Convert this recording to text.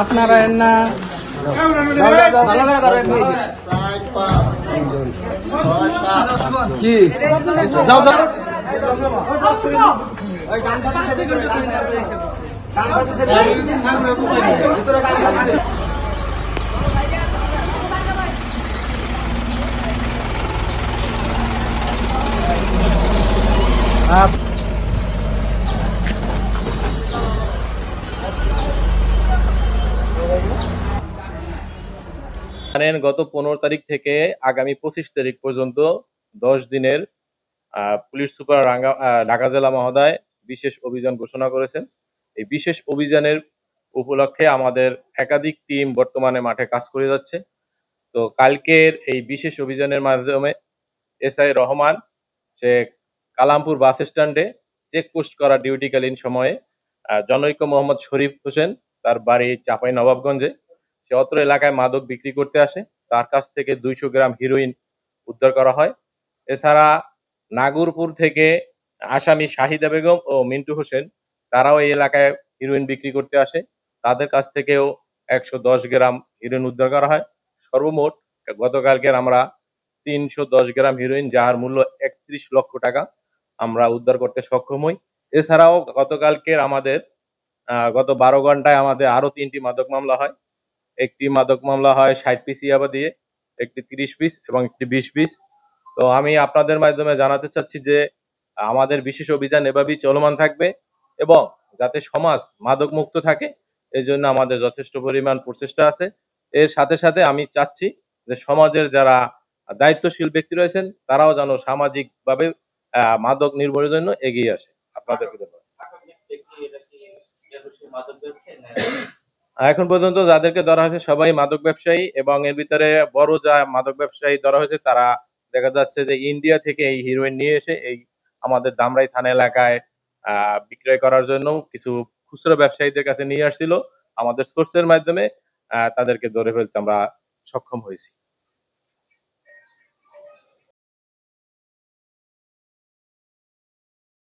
আপনারা না কি যাও যাও জানেন গত 15 তারিখ থেকে আগামী 25 তারিখ পর্যন্ত 10 দিনের পুলিশ সুপার ঢাকা জেলা মহোদয় বিশেষ অভিযান ঘোষণা করেছেন। এই বিশেষ অভিযানের উপলক্ষে আমাদের একাধিক টিম বর্তমানে মাঠে কাজ করে যাচ্ছে। তো কালকের এই বিশেষ অভিযানের মাধ্যমে এসআই রহমান সে কালামপুর বাস স্ট্যান্ডে চেকপোস্ট করা ডিউটিকালীন সময়ে জনৈক মোহাম্মদ শরীফ হোসেন, তার বাড়ি চাঁপাই নবাবগঞ্জে, সে অত্র এলাকায় মাদক বিক্রি করতে আসে। তার কাছ থেকে 200 গ্রাম হিরোইন উদ্ধার করা হয়। এছাড়া নাগরপুর থেকে আসামি শাহিদা বেগম ও মিন্টু হোসেন, তারাও এই এলাকায় হিরোইন বিক্রি করতে আসে। তাদের কাছ থেকেও 110 গ্রাম হিরোইন উদ্ধার করা হয়। সর্বমোট গতকালকের আমরা 310 গ্রাম হিরোইন, যার মূল্য 31 লক্ষ টাকা, আমরা উদ্ধার করতে সক্ষম হই। এছাড়াও গতকালকের আমাদের গত 12 ঘন্টায় আমাদের আরো 3টি মাদক মামলা হয়। একটি মাদক মামলা হয় 60 পিস ইয়াবা দিয়ে, একটি 30 পিস এবং একটি 20 পিস। তো আমি আপনাদের মাধ্যমে জানাতে চাচ্ছি যে আমাদের বিশেষ অভিযান এভাবেই চলমান থাকবে এবং যাতে সমাজ মাদক মুক্ত থাকে এই জন্য আমাদের যথেষ্ট পরিমাণ প্রচেষ্টা আছে। এর সাথে সাথে আমি চাচ্ছি যে সমাজের যারা দায়িত্বশীল ব্যক্তি রয়েছেন তারাও যেন সামাজিকভাবে মাদক নির্মূলের জন্য এগিয়ে আসে। আপনাদেরকে ধন্যবাদ। এখন পর্যন্ত যাদেরকে ধরা হয়েছে সবাই মাদক ব্যবসায়ী, এবং এর ভিতরে বড় যা মাদক ব্যবসায়ী ধরা হয়েছে তারা দেখা যাচ্ছে যে ইন্ডিয়া থেকে এই হিরোইন নিয়ে এসে এই আমাদের ধামরাই থানা এলাকায় বিক্রয় করার জন্য কিছু খুচরো ব্যবসায়ীদের কাছে নিয়ে আসছিল। আমাদের সোর্সের মাধ্যমে তাদেরকে ধরে ফেলতে আমরা সক্ষম হয়েছি।